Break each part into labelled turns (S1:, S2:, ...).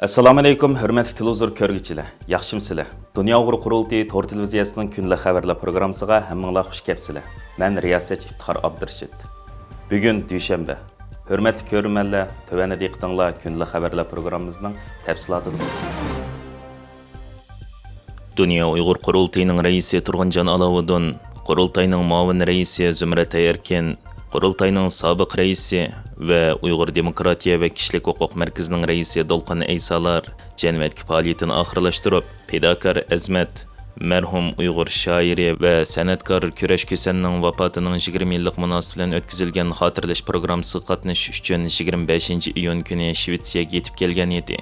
S1: Assalomu alaykum, hurmatli televizor ko'rguvchilar. Yaxshimsizlar? Dunyo Uyg'ur qurultiyi Tor televiziyasining kunlik xabarlar programmasiga hammanglar xush kelibsizlar. Men riyosatchi Iftixor Abdurashid. Bugun dushanba. Hurmatli ko'rmanlar, tövəndə diqqətinizlər kunlik xabarlar programmamızın təfsilatını biləsiniz. Dunyo Uyg'ur qurultiyining raisi Turg'unjon Aloviddin, qurultayning muavin raisi Zumrat Erkin, qurultayning sobiq raisi va Uyg'ur Demokratiya va Kishilik huquq markazining raisi Dolqin Aysalar jamiyatga faoliyatini oxirlashtirib, fidokor Azmat marhum Uyg'ur shoiri va san'atkor Kurash Ko'sanning vafotining 20 yillik munosabati bilan o'tkazilgan xotirlash programmasiga qatnashish uchun 25 iyun kuni Shvetsiyaga yetib kelgan edi.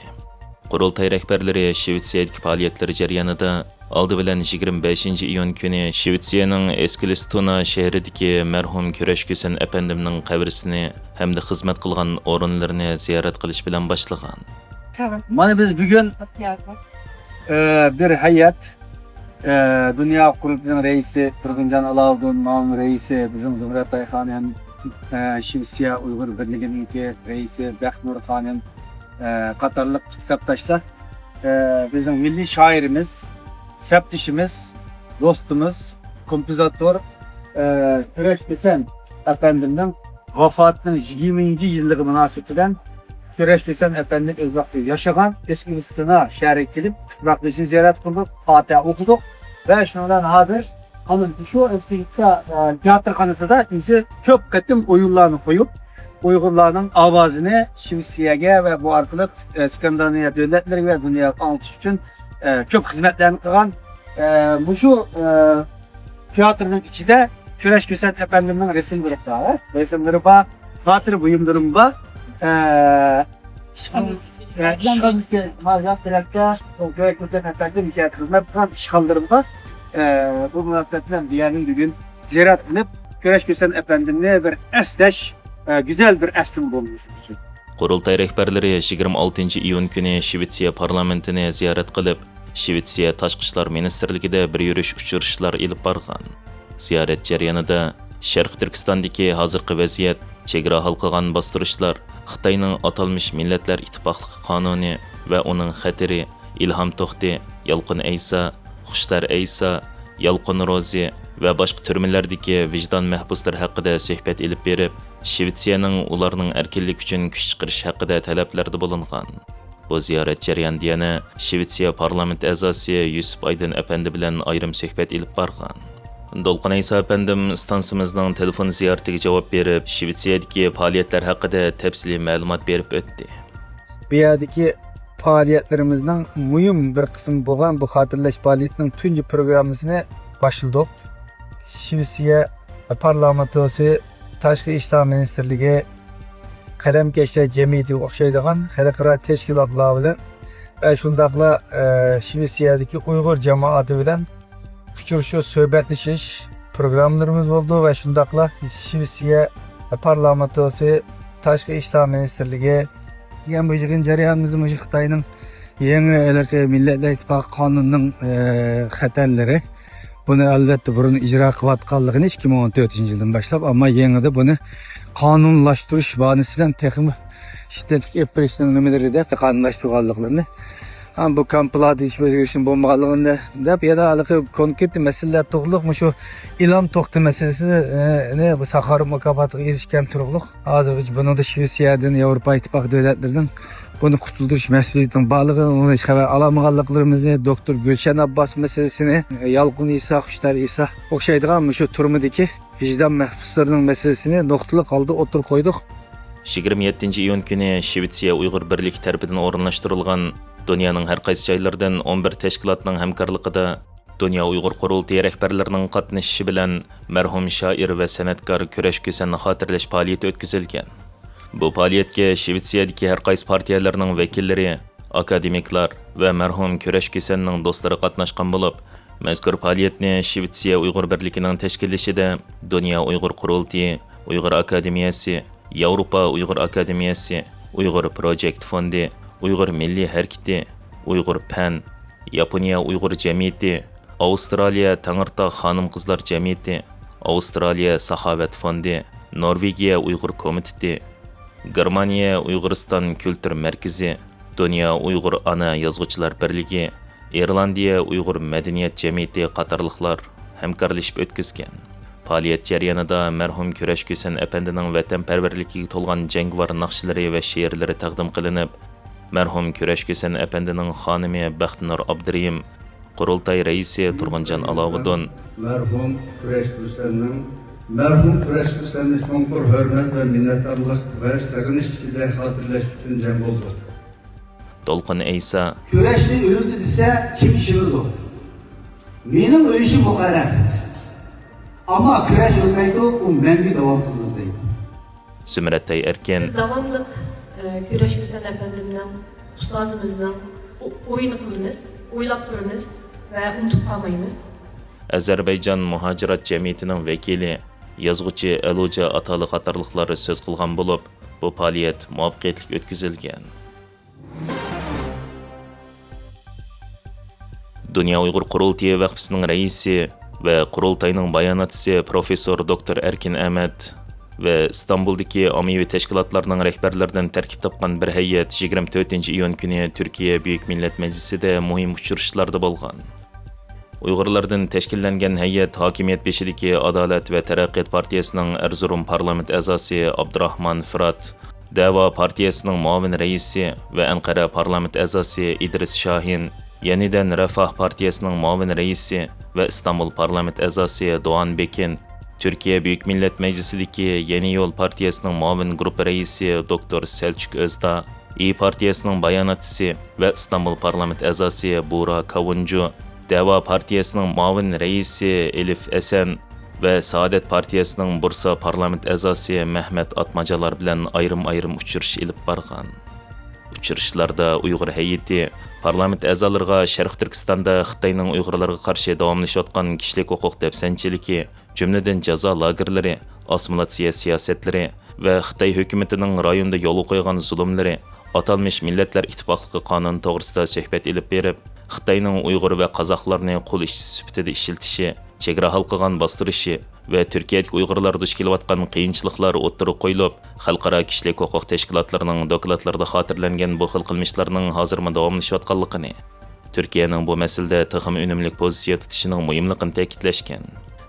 S1: Qurultay rahbarlari Shvetsiyadagi faoliyatlari jarayonida oldi bilan 25 iyun kuni Shvetsiyaning Eskilstuna shahridagi marhum Kurash Ko'san apandimning qabrisini hamda xizmat qilgan o'rinlarini ziyorat qilish bilan boshlagan.
S2: Mana biz bugun bir hayat Dünya Qurultayı'nın reisi Turg'unjon Aloviddin, ma'mur reisi bizim Zumrat Ayxonim, Shvetsiya Uyg'ur birligining reisi Baxnur xonim qatorliq sabtaşlar bizim milli şairimiz, septişimiz, dostumuz, kompozitor Kurash Ko'san apandimning vafotining 20. yilligi munosabatidan Kurash Ko'san apandim o'z vaqtida yashagan Eskilstuna shahriga kelib tuproqni ziyorat qildik, Fotiha o'qidik va shundan hozir shu Eskilstuna teatrxonasida bizi ko'p qatim o'yinlarni qo'yib, Uyg'urlarning ovozini Shvetsiyaga va bu orqali Skandinaviya davlatlariga va dunyoga tanitish uchun ko'p xizmatlarni qilgan. Bu shu teatrning ichida Kurash Ko'san apandimning rasmlari bor. Rasmlari bor, xotir buyumlari bor. Kurash Ko'san apandim xizmat qilgan ishxonalari bor. Bu munosabat bilan diğerinin bugün ziyorat qilib, Kurash Ko'san apandimni bir eslash güzel bir aslim bulmuş.
S1: Qurultay rahbarlari 26 iyun kuni Shvetsiya parlamentini ziyorat qilib, Shvetsiya tashqi ishlar ministrligida bir yurish uchrashuvlar ilib borgan. Ziyorat jarayonida Sharq Turkistondagi hozirgi vaziyat, chegara halqagan bostirishlar, Xitoyning atalmish millatlar ittifoqligi qonuni va uning xatiri, Ilhom To'xti, Yolqin Aysa, Xushtar Aysa, Yolqin Rozi va boshqa turmalardagi vijdon mahbuslar haqida suhbat ilib berib, Shvetsiyaning ularning erkinlik uchun kuch chiqarish haqida talablarda bo'lingan. Bu ziyorat jarayonida yana Shvetsiya parlament a'zosi Yusuf Aydin apandi bilan ayrim suhbat ilib borgan. Dolqin Aysa apandim stansimizning telefon ziyoratiga javob berib, Shvetsiyadagi faoliyatlar haqida tafsiliy ma'lumot berib o'tdi.
S2: Bu yerdagi faoliyatlarimizning muhim bir qismi bo'lgan bu xotirlash faoliyatining tunji programmasini boshladik. Shvetsiya parlamentosi Tashqi ishlar ministrligi qalamkashlar jamiyatiga o'xshaydigan xalqaro tashkilotlar bilan va shundaqla Shvetsiyadagi Uyg'ur jamoati bilan uchrashuv, suhbatlashish programmalarimiz bo'ldi va shundaqla Shvetsiya parlamentosi Tashqi ishlar ministrligi degan bu yig'in jarayonimizni Xitoyning yangi millatlar ittifoqi qonunining xatarlari buni albatta burun icra qilayotganligini 2014 yildan boshlab, ammo yengida buni qonunlashtirish bahonasidan texnik shiddatli operatsiya nimalarida qonunlashtirganliklarini ham bu kamplarda hech bir o'zgarishning bo'lmaganligini deb yana hali konkret masalalar to'g'riliq shu Ilhom To'xti masalasini bu Saxarov mukofotiga erishgan turliq. Hozirgacha buningda Shvetsiyadan, Yevropa ittifoqi davlatlarining bunu qutuldirish mas'uliyatining borligini xabar olamaganligimizni, doktor Gulshan Abbos masalasini, Yolqin Aysa, Xushtar Aysa o'xshaydigan shu turmidagi vijdon mahbuslarining masalasini nuqtali holda o'tirib qo'ydik.
S1: 27 iyun kuni Shvetsiya Uyg'ur birligi tarafidan o'rinlashtirilgan dunyoning har qaysi joylaridan 11 tashkilotning hamkorligida Dunyo Uyg'ur qurultiyi rahbarlarining qatnashishi bilan marhum shoir va san'atkor Kurash Ko'sanni xotirlash faoliyati o'tkazilgan. Bu faoliyatga Shvetsiyadagi har qaysi partiyalarning vakillari, akademiklar va marhum Kurash Ko'sanning do'stlari qatnashgan bo'lib, mazkur faoliyatni Shvetsiya Uyg'ur birligining tashkillashida Dunyo Uyg'ur qurultiyi, Uyg'ur akademiyasi, Yevropa Uyg'ur akademiyasi, Uyg'ur Project fondi, Uyg'ur milliy harakati, Uyg'ur pan, Yaponiya Uyg'ur jamiyati, Avstraliya Tangirtog' xonim-qizlar jamiyati, Avstraliya saxovat fondi, Norvegiya Uyg'ur komiteti, Germaniya Uyg'uriston kultur markazi, Dünya Uyghur Ana Yazgıçılar Birligi, İrlandiya Uyghur Medeniyet Cemiyeti qatarlıqlar hamkorlashib o'tkazgan. Faaliyet jarayonida mərhum Kurash Ko'san əpəndining vatanparvarligiga to'lgan jangovar naqshlari va she'rlari taqdim qilinib, mərhum Kurash Ko'san əpəndining xonimi Baxtinur Abdurayim, Qurultay raisi Turg'unjon Alovuddin,
S3: mərhum Kurash Ko'sanni cho'nqur hurmat va minnatdorlik va sig'inish ichida xotirlash uchun jam bo'ldik.
S1: Dolqin Aysa,
S4: Kuraşni öldü dese kim işimiz o? Benim ölüşüm mukarrem. Ama kuraş ölmeydi, o məngü devam kılır deyim.
S1: Zümrət Erkin,
S5: Biz davamlı Kurash Ko'san əpəndimdən, ustazımızdan oyunu qılırız, oylab dururuz və unutub qalmayız.
S1: Azərbaycan Muhacirat Cemiyetining vakili, yazğıcı Əluca Atalı qatarlıqları söz qılğan bo'lib, bu fəaliyyət muvaffaqiyatli o'tkazilgan. Dünya Uyghur Qurultayı Vaqfisining raisi ve Qurultayning bayonotchisi Professor Dr. Erkin Ahmad ve İstanbul'daki ommaviy tashkilotlarning rahbarlaridan tarkib topgan bir hay'at 24-iyun kuni Türkiye Büyük Millet Meclisi'de muhim uchrashuvlarda bo'lgan. Uyg'urlardan tashkillangan hay'at hokimiyat beshidagi Adolat va Taraqqiyot partiyasining Erzurum parlament a'zosi Abdurahmon Firat, Da'vo partiyasining muavin raisi va Anqara parlament a'zosi Idris Shohin, Yeniden Refah partiyasining muavin raisi ve İstanbul parlament a'zosi Doğan Bekin, Türkiye Büyük Millet Meclisi'deki Yeni Yol partiyasining muavin grup raisi Dr. Selçuk Özda, İyi partiyasining bayonotchisi ve İstanbul parlament a'zosi Buğra Kavuncu, Da'vo partiyasining muavin raisi Elif Esen ve Saadet partiyasining Bursa parlament a'zosi Mehmet Atmacalar bilan ayrim uchrashuv ilib borgan. Uchrashuvlarda Uyg'ur hay'ati parlament a'zolariga Sharq Turkistonda Xitoyning Uyg'urlarga qarshi davomlashayotgan kishilik huquq dafsanchiligi, jumladan jazo lagerlari, assimilyatsiya siyosatlari va Xitoy hukumatining rayonda yo'l qo'ygan zulmlari, atalmish Millatlar Ittifoqligi qonuni to'g'risida suhbat ilib berib, Xitoyning Uyg'ur va qozoqlarni qul ishchisi sifatida ishiltishi, chegara halqigan bostirishi ve Türkiye'deki Uygurlar duch kelayotgan qiyinchiliklar o'ttirib qo'yilib, xalqaro kishilik huquq tashkilotlarining dokladlarida xotirlangan bu xil qilmishlarning hozirma davomlashayotganligini, Türkiye'ning bu masalada tixim unumli pozitsiya tutishining muhimligini ta'kidlashgan.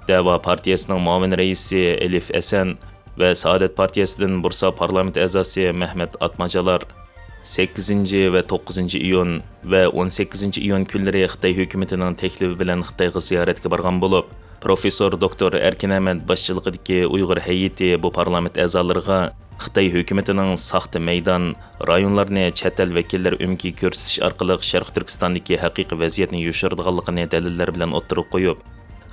S1: Da'vo partiyasining muavin raisi Elif Esen ve Saadet partiyasidan Bursa parlament a'zosi Mehmet Atmacalar 8 ve 9 iyun ve 18 iyun kunlari Xitoy hukumatining taklifi bilan Xitoyga ziyoratga borgan bo'lib, Professor Dr. Erkin Ahmad boshchiligidagi Uyg'ur hay'ati bu parlament a'zolariga Xitoy hukumatining saxta maydon rayonlarni chet el vakillari umki ko'rsatish orqali Sharq Turkistondagi haqiqiy vaziyatni yoshiradiganligini dalillar bilan o'ttirib qo'yib,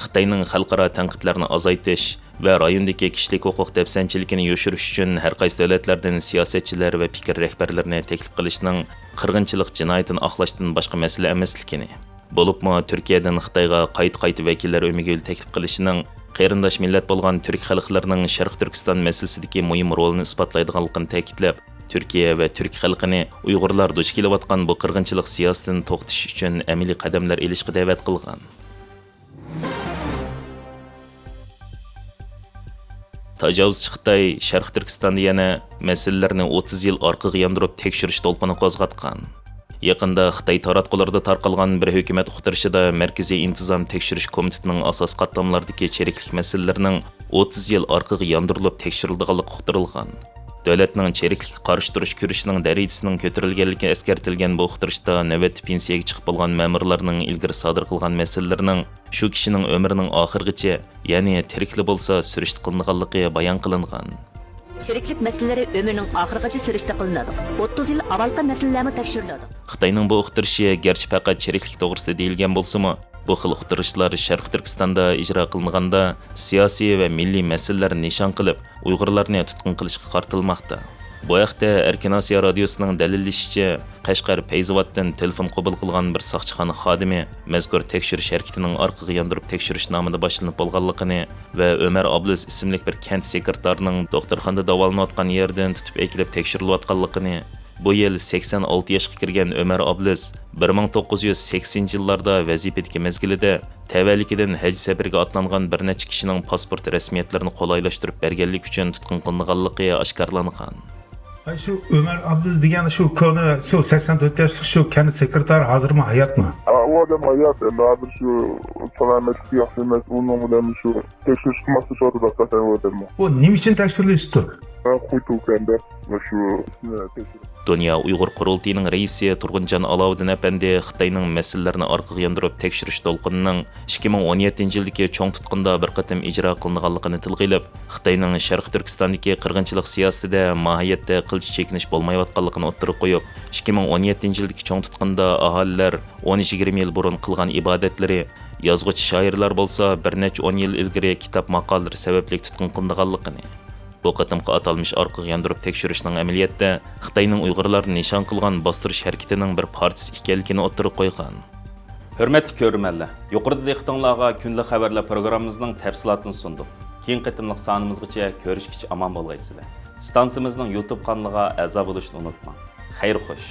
S1: Xitoyning xalqaro tanqidlarni azaytish va rayondagi kishilik huquq dafsanchiligini yoshirish uchun har qaysi davlatlardan siyosatchilar va fikr rahbarlarini taklif qilishning qirg'inchilik jinoyatini oqlashdan boshqa masala emasligini, bo'libmi Turkiyadan Xitoyga qayta vakillar o'miga taklif qilishining qarindosh millat bo'lgan turk xalqlarining Sharq Turkiston masalasidagi muhim rolini isbotlaydiganligini ta'kidlab, Türkiye ve Türk xalqini Uyg'urlar duch kelayotgan bu qirg'inchilik siyosatini to'xtatish uchun amaliy qadamlar ilishga da'vat qilgan. Tajovuzchi Xitoy Sharq Turkistonda yana masalalarni 30 yil orqaga yondirib tekshirish to'lqini qo'zg'atgan. Yaqinda Xitoy taratqularida tarqalgan bir hukumat uqtirishida Markaziy intizom tekshirish komitetining asos qatlamlaridagi cheriklik masalalarining 30 yil orqaga yondirilib tekshirildiganligi uqtirilgan. Davlatning cheriklikka qarshi turish kurishining darajasining ko'tarilganligi eskartilgan bu uqtirishda navbatda pensiyaga chiqib bo'lgan ma'murlarning ilgari sodir qilgan masalalarning shu kishining umrining oxirigacha, ya'ni tirikli bo'lsa surishti qilinganligi bayon qilingan.
S6: Çiriklik meseleleri ömrünün ahırgacha sürüşte kılınadı. 30 yıl avalqa meselelerimi tekshiriladi.
S1: Xitoyning bu uqtirishi garchi faqat chiriklik to'g'risida deyilgan bo'lsa-mu, bu xil uqtirishlar Sharq Turkistonda ijro qilinganda siyosiy va milliy masalalar nishon qilib, Uyg'urlarni tutqun qilishga qartilmoqda. Bu haqda Erkin Osiyo radiosining dalillashicha, Qashqar Feyzoboddan telefon qabul qilgan bir soqchixona xodimi mazkur tekshirish harakatining orqaga yondirib tekshirish nomida boshlanib bo'lganligini va Ömer Ablis ismli bir kent sekretarining doktorxonada davolanayotgan yerdan tutib ekilib tekshirilayotganligini, bu yil 86 yoshga kirgan Ömer Ablis 1980-yillarda vazifadagi mezgilida tavallikidan haj safariga otlangan bir necha kishining pasport rasmiyatlarini qulaylashtirib berganlik uchun tutqun qilinganligi oshkorlangan.
S7: Şu Ömer Abdüz degan şu konu şu 84 yaşlık şu kendi sekreter hazır mı hayat mı?
S8: O adam hayat endi şu salametlik yaxshi emas, onun bilan şu tekshirish qilmasdan shu orada tasavvur
S7: O nima için tekshirilyapti?
S8: qo'ytuvkanda şu
S1: Dünya Uyghur Qurultayının reisi Turg'unjon Aloviddin apandi Xitoyning masalalarini orqaga yondirib tekshirish to'lqinining 2017 yildagi cho'ng tutqunda bir qatim ijro qilinganligini tilga ilib, Xitoyning Sharq Turkistondagi qirg'inchilik siyosatida mohiyatda qilch chekinish bo'lmayotganligini o'ttirib qo'yib, 2017 yildagi cho'ng tutqunda aholilar 10-20 yil burun qilgan ibodatlari, yozuvchi shoirlar bo'lsa bir necha 10 yil ilgari kitob maqolalari sababli tutqun qilinganligini bu qatimqi atalmış orqaga yondirib tekshirishning amaliyotda Xitoyning Uyg'urlarni nishon qilgan bostirish harakatining bir partiyasi ekanligini o'ttirib qo'ygan. Hurmatli ko'rmanlar, yuqorida diqqatingizga kunlik xabarlar programmamizning tafsilotini sundik. Keyin qatimliq sonimizgacha ko'rishguncha omon bo'lgaysizlar. Stansiyamizning YouTube kanaliga a'zo bo'lishni unutmang. Xayr xo'sh.